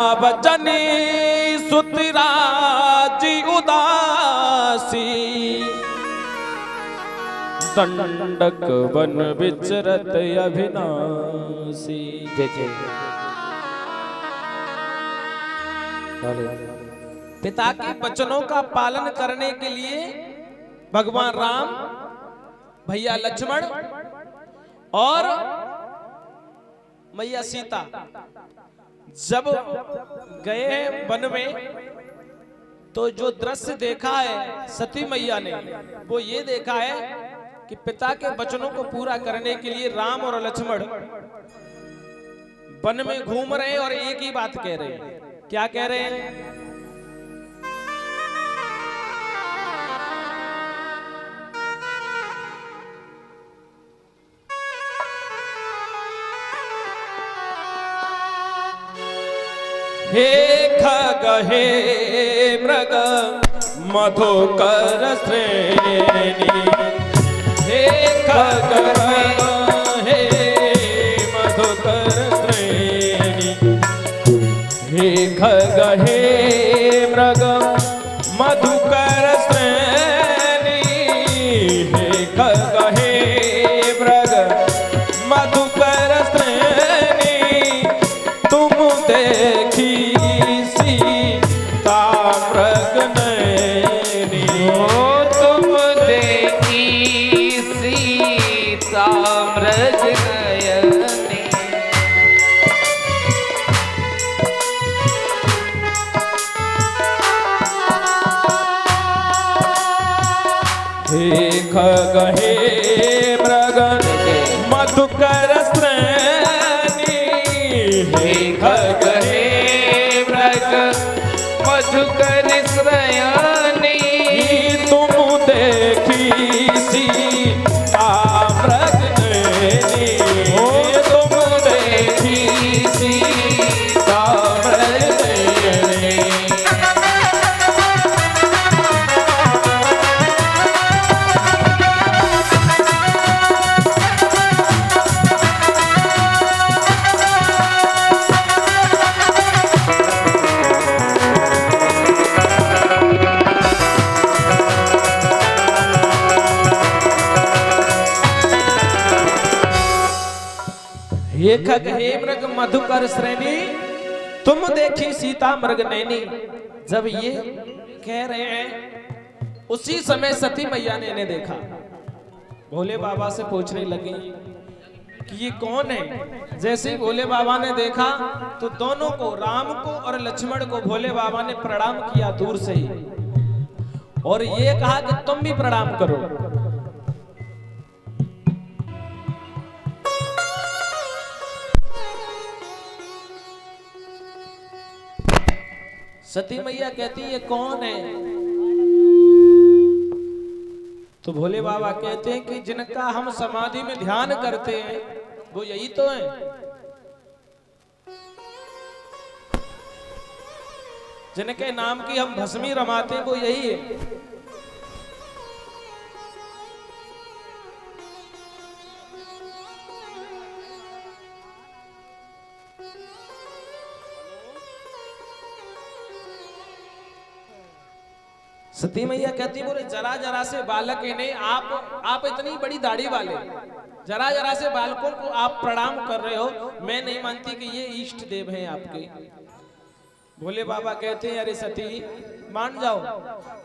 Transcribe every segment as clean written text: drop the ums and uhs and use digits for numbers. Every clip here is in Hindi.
बचनी सुतराजी उदासी दंडक वन विचरत अभिनाशी। पिता के वचनों का पालन करने के लिए भगवान राम, भैया लक्ष्मण और मैया सीता जब गए वन में, तो जो दृश्य देखा है सती मैया ने, वो ये देखा है कि पिता के वचनों को पूरा करने के लिए राम और लक्ष्मण वन में घूम रहे हैं और एक ही बात कह रहे हैं। क्या कह रहे हैं? हे खग हे मृग मधुकर श्रेणी, हे खग हे मधुकर श्रेणी, हे खग हे मृग मधुकर श्रेणी, हे खग हे मृग मधुकर श्रेणी, तुम देखी खग हे मृग मधुकर श्रेणी, हे खग हे मृग मधुकर श्रेणी, तुम देखी सीता मृग नैनी, तुम देखी सीता मृग नैनी। हे खग हे मृग मधुकर श्रेणी, तुम देखी सीता मृग नैनी। जब ये कह रहे हैं, उसी समय सती मैया ने इन्हें देखा। भोले बाबा से पूछने लगी कि ये कौन है। जैसे ही भोले बाबा ने देखा तो दोनों को, राम को और लक्ष्मण को, भोले बाबा ने प्रणाम किया दूर से ही, और ये कहा कि तुम भी प्रणाम करो। सती मैया कहती है कौन है? तो भोले बाबा कहते हैं कि जिनका हम समाधि में ध्यान करते हैं वो यही तो है। जिनके नाम की हम भस्मी रमाते हैं वो यही है। सती मैया कहती, बोले जरा जरा से बालक इन्हें आप इतनी बड़ी दाढ़ी वाले, जरा जरा से बालकों को आप प्रणाम कर रहे हो। मैं नहीं मानती कि ये इष्ट देव हैं आपके। भोले बाबा कहते हैं, अरे सती मान जाओ,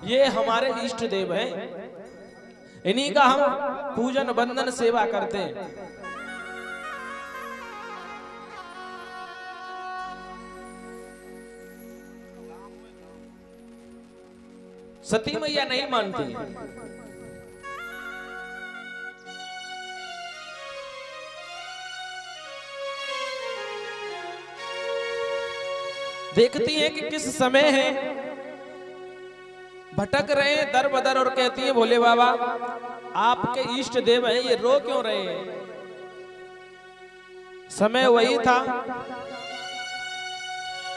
ये हमारे इष्ट देव हैं, इन्हीं का हम पूजन बंदन सेवा करते हैं। सती मैया नहीं मानती। देखती है कि किस समय है, भटक रहे हैं दर बदर, और कहती है भोले बाबा आपके इष्ट देव हैं, ये रो क्यों रहे हैं? समय वही था,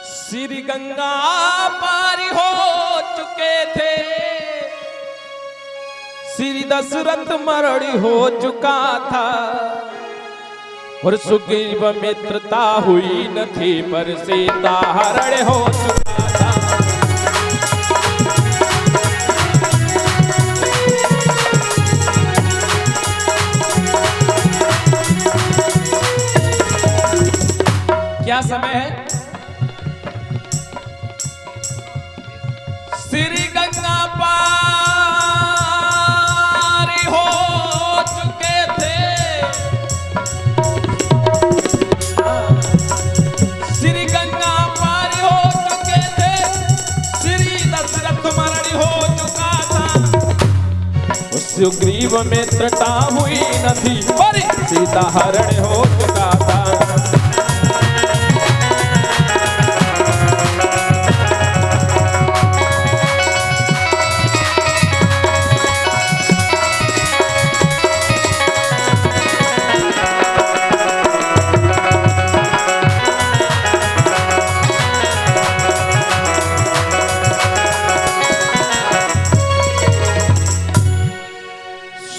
श्री गंगा पारी हो चुके थे, श्री दशरथ मरड़ी हो चुका था, और सुग्रीव मित्रता हुई न थी पर सीता हरण हो चुका था। क्या समय है? श्री गंगा पार हो चुके थे, श्री गंगा पार हो चुके थे, श्री दशरथ मरण हो चुका था। सुग्रीव मित्रता हुई न थी पर सीता हरण हो चुका था।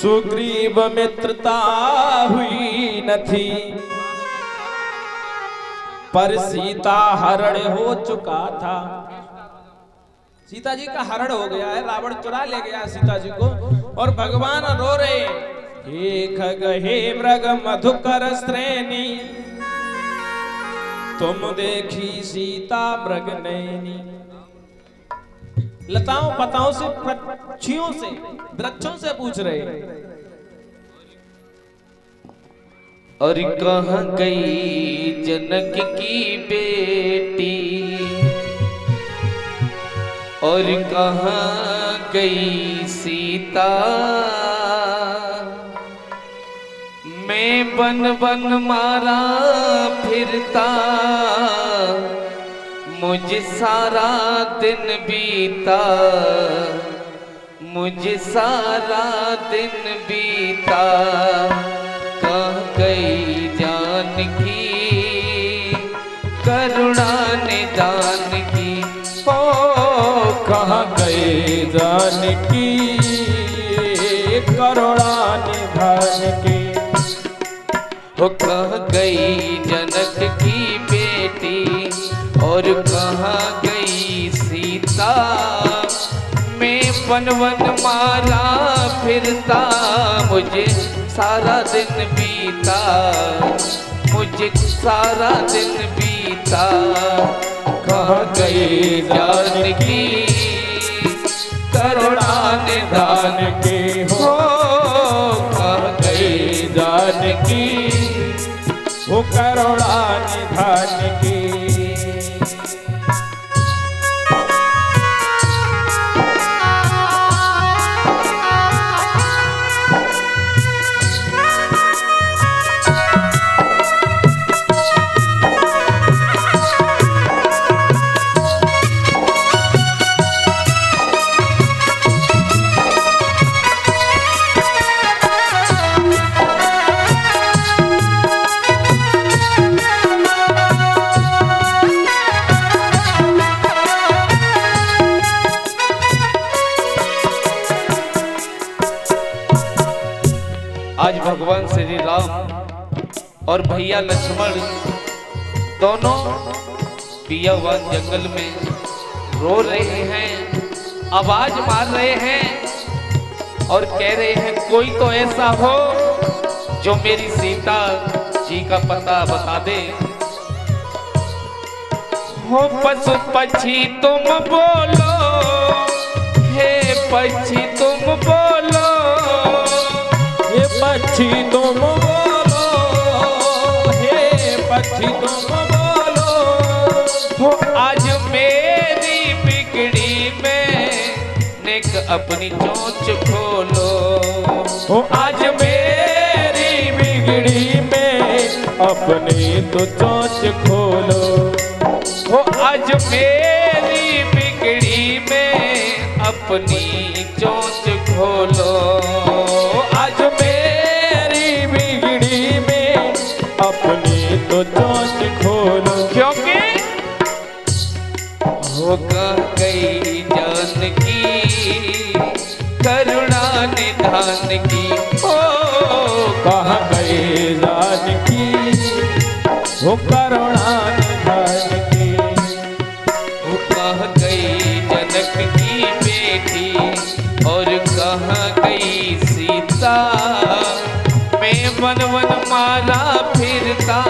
सुग्रीव मित्रता हुई न थी पर सीता हरण हो चुका था। सीता जी का हरण हो गया है, रावण चुरा ले गया सीता जी को और भगवान रो रहे, हे खग हे मृग मधुकर श्रेणी, तुम देखी सीता मृग नैनी। लताओं पताओं से, पक्षियों से, वृक्षों से पूछ रहे, और कहाँ गई जनक की बेटी, और कहाँ गई सीता, मैं बन बन मारा फिरता, मुझे सारा दिन बीता, मुझे सारा दिन बीता। कहाँ गई जानकी करुणा निदान की, ओ कहाँ गई जानकी करुणा निधान की। हो कहाँ गई जनक की बेटी, और कहाँ गई सीता, मैं वन वन मारा फिरता, मुझे सारा दिन बीता, मुझे सारा दिन बीता। कहाँ गई जानकी करुणा निधान की, हो कहाँ गई जानकी वो करुणा निधान की। आज भगवान श्री राम और भैया लक्ष्मण दोनों पियावान जंगल में रो रहे हैं, आवाज मार रहे हैं और कह रहे हैं, कोई तो ऐसा हो जो मेरी सीता जी का पता बता दे। हो पशु पक्षी तुम बोलो, हे पक्षी तुम बोलो, हे पक्षी तुम बोलो, हे पक्षी तुम बोलो। हो आज मेरी बिगड़ी में नेक अपनी चोंच खोलो, हो आज मेरी बिगड़ी में अपनी तो चोंच खोलो। हो आज मेरी बिगड़ी में अपनी चोंच खोलो, आज मेरी बिगड़ी में अपनी तो चोंच खोलो। क्योंकि हो गई जानकी करुणा निधान की। ओ कहाँ गई जानकी वो करुणा निधान की। वो कह गई जनक की बेटी और कहाँ गई सीता। मैं वन वन मारा फिरता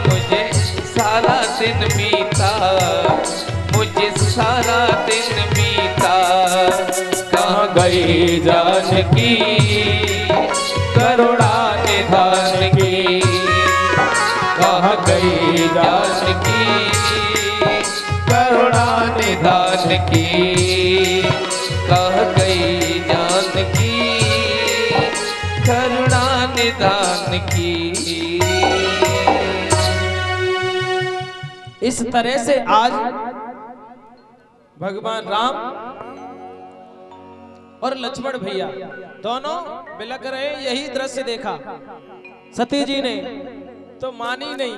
मुझे सारा दिन बीता, मुझे सारा दिन बीता। कहाँ गई जानकी करुणा निधान की, कहाँ गई जानकी करुणा निधान की, कहाँ गई जानकी करुणा निधान की। इस तरह से आज भगवान राम और लक्ष्मण भैया दोनों बिलक रहे। यही दृश्य देखा सती जी ने तो मानी नहीं।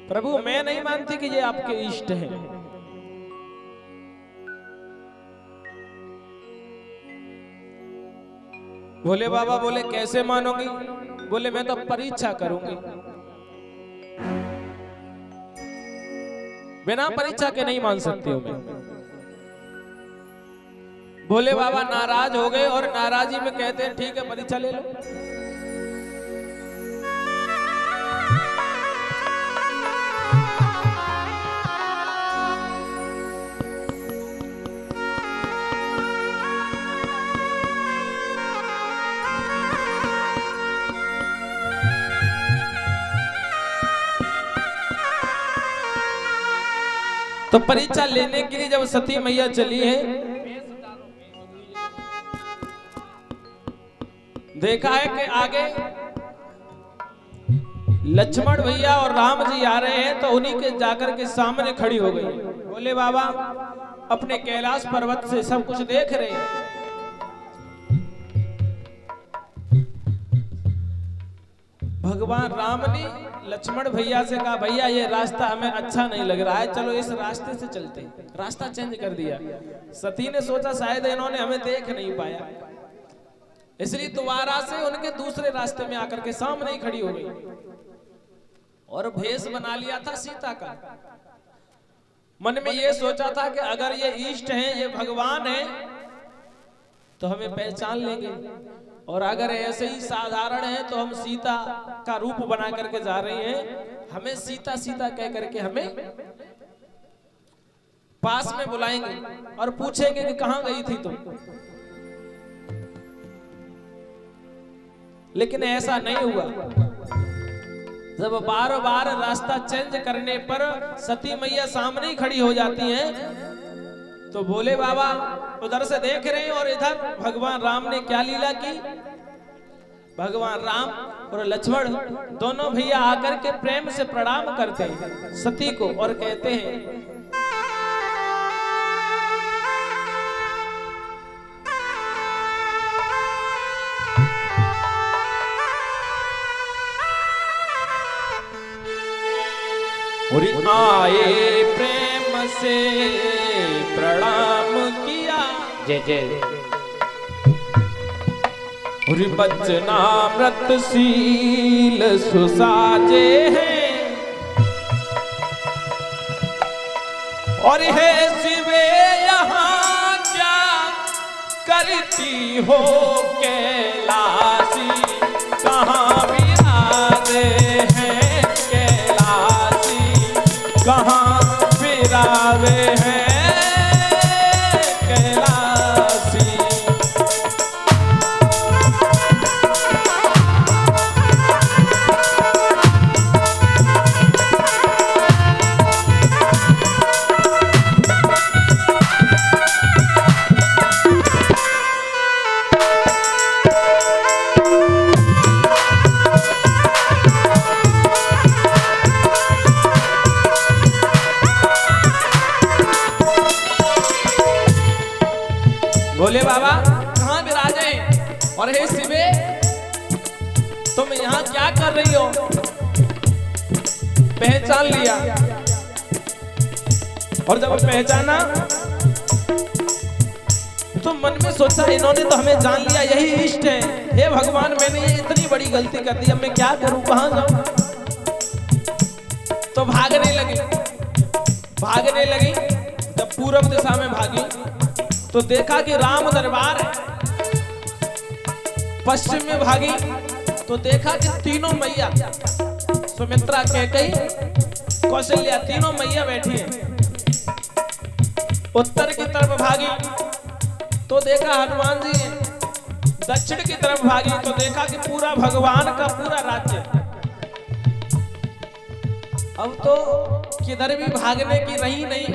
प्रभु मैं नहीं मानती कि ये आपके इष्ट हैं। भोले बाबा बोले कैसे मानोगी? बोले मैं तो परीक्षा करूंगी। बिना परीक्षा के नहीं मान सकती हूं मैं। भोले बाबा नाराज हो गए और नाराजी में कहते हैं ठीक है परीक्षा ले लो। तो परीक्षा लेने के लिए जब सती मैया चली है, देखा है कि आगे लक्ष्मण भैया और राम जी आ रहे हैं, तो उन्हीं के जाकर के सामने खड़ी हो गई। बोले बाबा अपने कैलाश पर्वत से सब कुछ देख रहे हैं। भगवान राम ने लक्ष्मण भैया से कहा भैया ये रास्ता हमें अच्छा नहीं लग रहा है, चलो इस रास्ते से चलते। रास्ता चेंज कर दिया। सती ने सोचा शायद इन्होंने हमें देख नहीं पाया, इसलिए दोबारा से उनके दूसरे रास्ते में आकर के सामने ही खड़ी हो गई और भेष बना लिया था सीता का। मन में ये सोचा था कि अगर ये इष्ट हैं, ये भगवान हैं, तो हमें पहचान लेंगे, और अगर ऐसे ही साधारण है तो हम सीता का रूप बना करके जा रहे हैं, हमें सीता सीता कह करके हमें पास में बुलाएंगे और पूछेंगे कि कहां गई थी तुम। लेकिन ऐसा नहीं हुआ। जब बार बार रास्ता चेंज करने पर सती मैया सामने ही खड़ी हो जाती हैं, तो भोले बाबा उधर से देख रहे हैं और इधर भगवान राम ने क्या लीला की। भगवान राम और लक्ष्मण दोनों भैया आकर के प्रेम से प्रणाम करते हैं सती को और कहते हैं और आए प्रेम से प्रणाम किया। जय जय। और बचनामृत शील सुसाजे हैं, और है शिवे यहाँ क्या करती हो कैलाशी, कहाँ विराजे हैं कैलाशी, कहाँ विराजे हैं कैलाशी। बोले बाबा कहाँ विराजे, और हे शिवे तुम यहाँ क्या कर रही हो। पहचान लिया, और जब पहचाना तो मन में सोचा इन्होंने तो हमें जान लिया, यही इष्ट है। हे भगवान मैंने ये इतनी बड़ी गलती कर दी, अब मैं क्या करूं, कहां जाऊं। तो भागने लगी। जब पूर्व दिशा में भागी तो देखा कि राम दरबार है। पश्चिम में भागी तो देखा कि तीनों मैया, सुमित्रा, कैकेयी, कौशल्या, तीनों मैया बैठी हैं। उत्तर की तरफ भागी तो देखा हनुमान जी हैं। दक्षिण की तरफ भागी तो देखा कि पूरा भगवान का पूरा राज्य। अब तो किधर भी भागने की रही नहीं,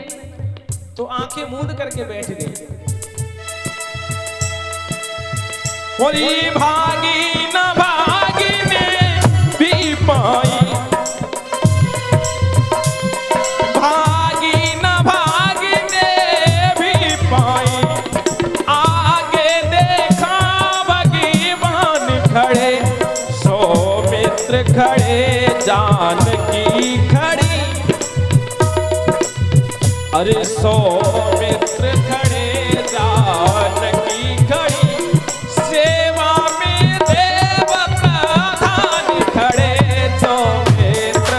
तो आंखें मूंद करके बैठ गई। बोली भागी न भागने भी पाई, भागी न भागने भी पाई। आगे देखा भगवान खड़े, सौमित्र खड़े, जानकी खड़ी। अरे सौमित्र खड़े, जानकी खड़ी। सेवा में देव प्रधान खड़े, सौमित्र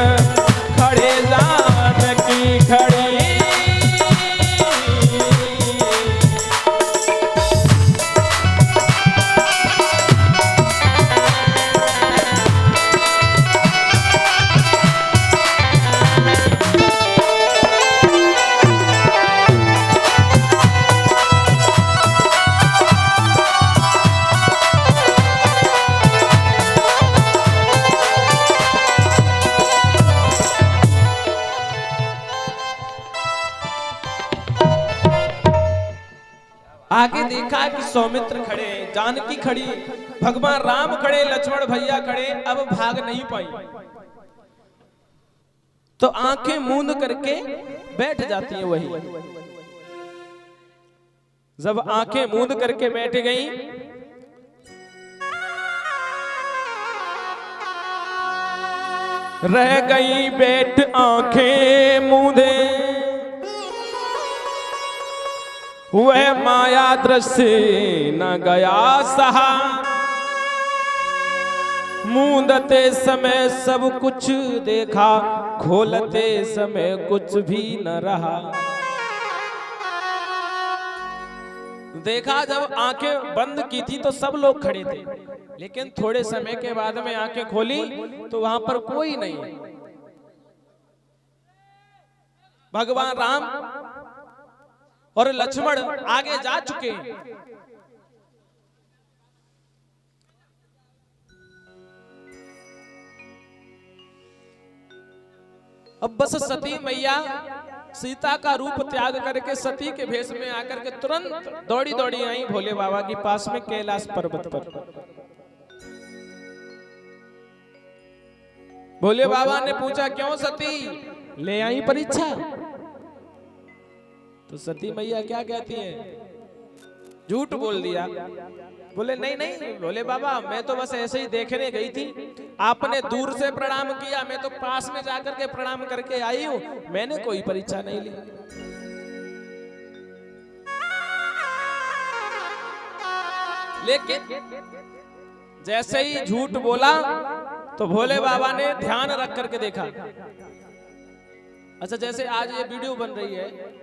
खड़े, जानकी खड़ी। आगे देखा कि सौमित्र खड़े, जानकी खड़ी, भगवान राम खड़े, लक्ष्मण भैया खड़े। अब भाग नहीं पाई तो आंखें मूंद करके बैठ जाती हैं। वही जब आंखें मूंद करके बैठ गई रह गई बैठ आंखें मूंदे। वह माया दृश्य न गया सहा, मूंदते समय सब कुछ देखा, खोलते समय कुछ भी न रहा। देखा जब आंखें बंद की थी तो सब लोग खड़े थे, लेकिन थोड़े समय के बाद में आंखें खोली तो वहां पर कोई नहीं। भगवान राम और लक्ष्मण आगे जा चुके हैं। अब बस सती मैया सीता का रूप त्याग करके सती के भेष में आकर के तुरंत दौड़ी दौड़ी आई भोले बाबा के पास में कैलाश पर्वत पर। भोले बाबा ने पूछा, क्यों सती ले आई परीक्षा? तो सती मैया क्या कहती है? झूठ बोल दिया। बोले नहीं नहीं भोले बाबा, मैं तो बस ऐसे ही देखने गई थी, आपने दूर से प्रणाम किया, मैं तो पास में जाकर के प्रणाम करके आई हूं, मैंने कोई परीक्षा नहीं ली। लेकिन जैसे ही झूठ बोला तो भोले बाबा ने ध्यान रख करके देखा। अच्छा, जैसे आज ये वीडियो बन रही है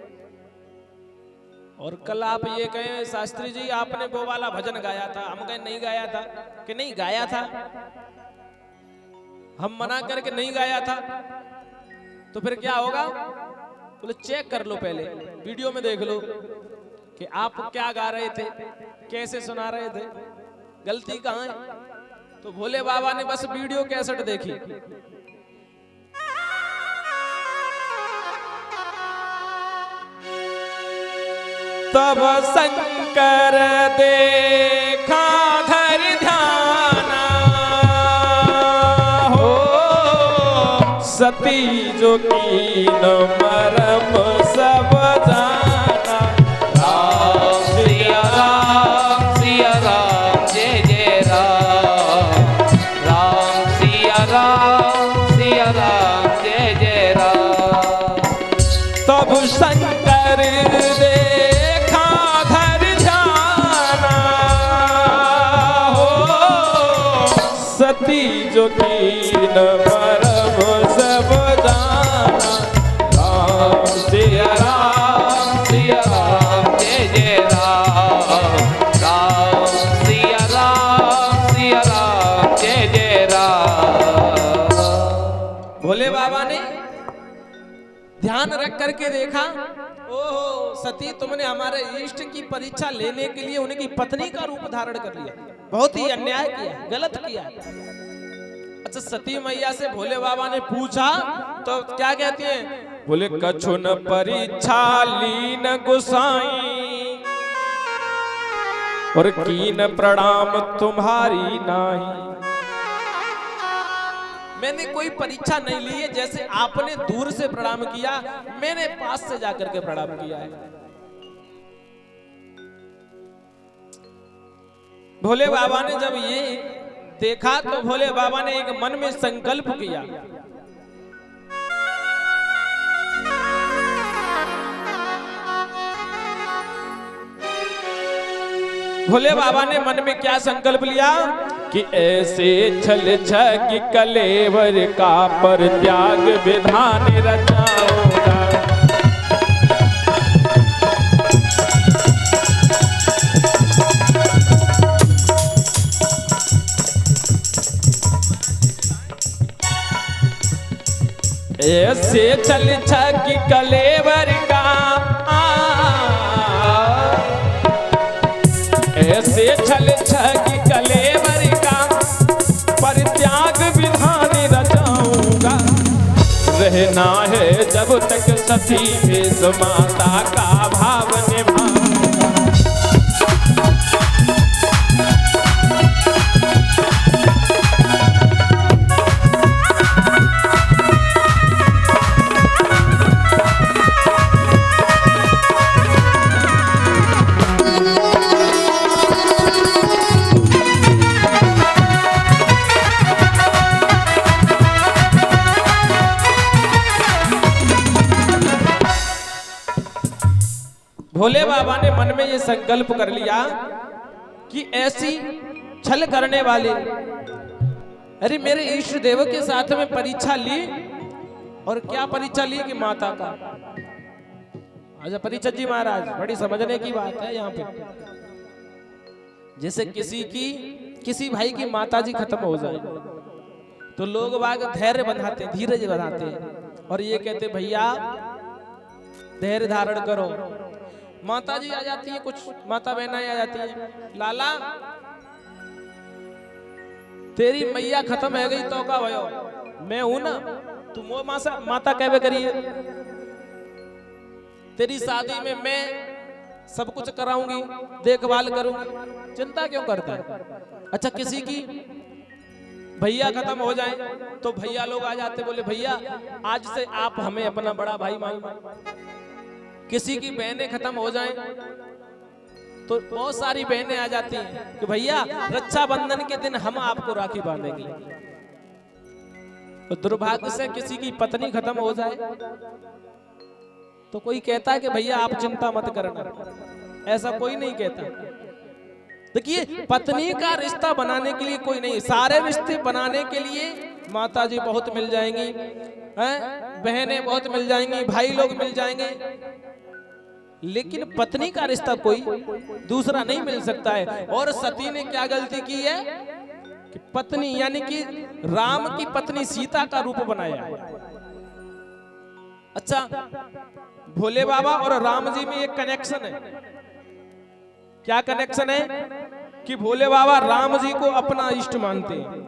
और कल आप ये कहें शास्त्री जी आपने वो वाला भजन गाया था, हम कहें नहीं गाया था, कि नहीं गाया था, हम मना करके नहीं गाया था, तो फिर क्या होगा? बोले चेक कर लो, पहले वीडियो में देख लो कि आप क्या गा रहे थे, कैसे सुना रहे थे, गलती कहाँ है। तो भोले बाबा ने बस वीडियो कैसेट देखी। तब शंकर देखा घर ध्याना हो, सती जो कीन मरम सब जाना। राम सिया राम जय जय राम, राम सिया राम जय जय राम। तब शंकर देखा घर ध्याना हो, सती जो कीन मरम सब जाना। देख करके देखा, ओहो सती तुमने हमारे इष्ट की परीक्षा लेने के लिए उनकी पत्नी का रूप धारण कर लिया, बहुत ही अन्याय किया, गलत किया। अच्छा सती मैया से भोले बाबा ने पूछा तो क्या कहती हैं? बोले कछु न परीक्षा लीन गुसाई और कीन प्रणाम तुम्हारी नाही। मैंने कोई परीक्षा नहीं ली है, जैसे आपने दूर से प्रणाम किया मैंने पास से जाकर के प्रणाम किया है। भोले बाबा ने जब ये देखा तो भोले बाबा ने एक मन में संकल्प किया, भोले बाबा ने मन में क्या संकल्प लिया कि ऐसे छल छक कलेवर का परित्याग विधान रचाऊंगा। ऐसे छल छक कलेवर का, ऐसे छल छक कलेवर का परित्याग विधान रचाऊंगा। रहना है जब तक सती भेष माता का भाव निभाऊंगा। भोले बाबा ने मन में ये संकल्प कर लिया कि ऐसी छल करने वाले, अरे मेरे इष्ट देव के साथ में परीक्षा ली, और क्या परीक्षा ली कि माता का। अच्छा परीक्षित जी महाराज बड़ी समझने की बात है यहाँ पे। जैसे किसी भाई की माता जी खत्म हो जाए तो लोग बाग धैर्य बंधाते, धीरज बंधाते हैं और ये कहते भैया धैर्य धारण करो। माता जी आ जाती है, कुछ माता बहनाएं आ जाती है, लाला तेरी मैया खत्म है गई तो का भयो, मैं हूं ना, तुम वो माता कहवे करिए, तेरी शादी में मैं सब कुछ कराऊंगी, देखभाल करूंगी, चिंता क्यों करता है। अच्छा किसी की भैया खत्म हो जाए तो भैया लोग आ जाते, बोले भैया आज से आप हमें अपना बड़ा भाई मानो। किसी की बहनें खत्म हो जाएं तो बहुत सारी बहनें आ जाती हैं कि भैया रक्षाबंधन के दिन हम आपको राखी बांधेंगे। तो दुर्भाग्य से किसी की पत्नी खत्म हो जाए तो कोई कहता है कि भैया आप चिंता मत करना, ऐसा कोई नहीं कहता। देखिए पत्नी का रिश्ता बनाने के लिए कोई नहीं, सारे रिश्ते बनाने के लिए माता जी बहुत मिल जाएंगी, बहनें बहुत मिल जाएंगी, भाई लोग मिल जाएंगे, लेकिन पत्नी का रिश्ता कोई दूसरा नहीं मिल सकता है। और सती ने क्या गलती की है कि पत्नी यानी कि राम की पत्नी सीता का रूप बनाया। अच्छा भोले बाबा और राम जी में एक कनेक्शन है। क्या कनेक्शन है कि भोले बाबा राम जी को अपना इष्ट मानते हैं,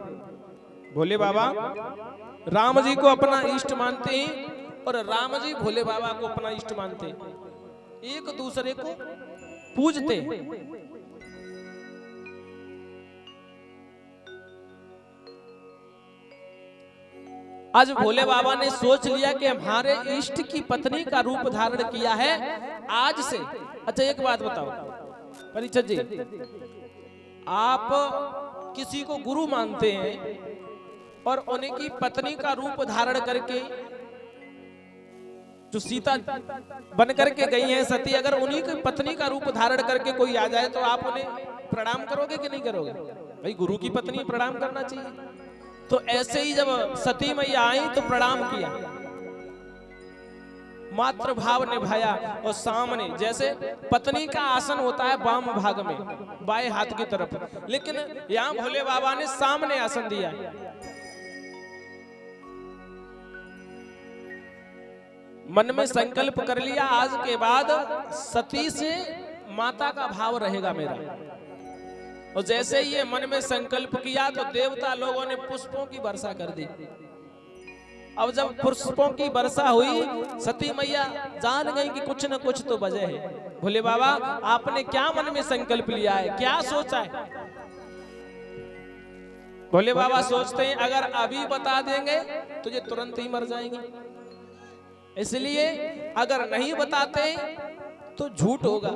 भोले बाबा राम जी को अपना इष्ट मानते हैं और राम जी भोले बाबा को अपना इष्ट मानते हैं, एक दूसरे को पूजते हैं। आज भोले बाबा ने सोच लिया कि हमारे इष्ट की पत्नी का रूप धारण किया है आज से। अच्छा एक बात बताओ परीक्षित जी, आप किसी को गुरु मानते हैं और उनकी पत्नी का रूप धारण करके जो सीता बन करके गई है सती, अगर उन्हीं की पत्नी का रूप धारण करके कोई आ जाए तो आप उन्हें प्रणाम करोगे कि नहीं करोगे? भाई गुरु की पत्नी प्रणाम करना चाहिए। तो ऐसे ही जब सती मैया आई तो प्रणाम किया, मातृ भाव निभाया और सामने जैसे पत्नी का आसन होता है वाम भाग में बाएं हाथ की तरफ, लेकिन यहाँ भोले बाबा ने सामने आसन दिया। मन में संकल्प कर लिया आज के बाद सती से माता का भाव रहेगा मेरा। और जैसे ही ये मन में संकल्प किया तो देवता लोगों ने पुष्पों की वर्षा कर दी। अब जब पुष्पों की वर्षा हुई, सती मैया जान गई कि कुछ न कुछ तो वजह है। भोले बाबा आपने क्या मन में संकल्प लिया है, क्या सोचा है? भोले बाबा सोचते हैं अगर अभी बता देंगे तो ये तुरंत ही मर जाएंगे, इसलिए अगर नहीं बताते तो झूठ होगा।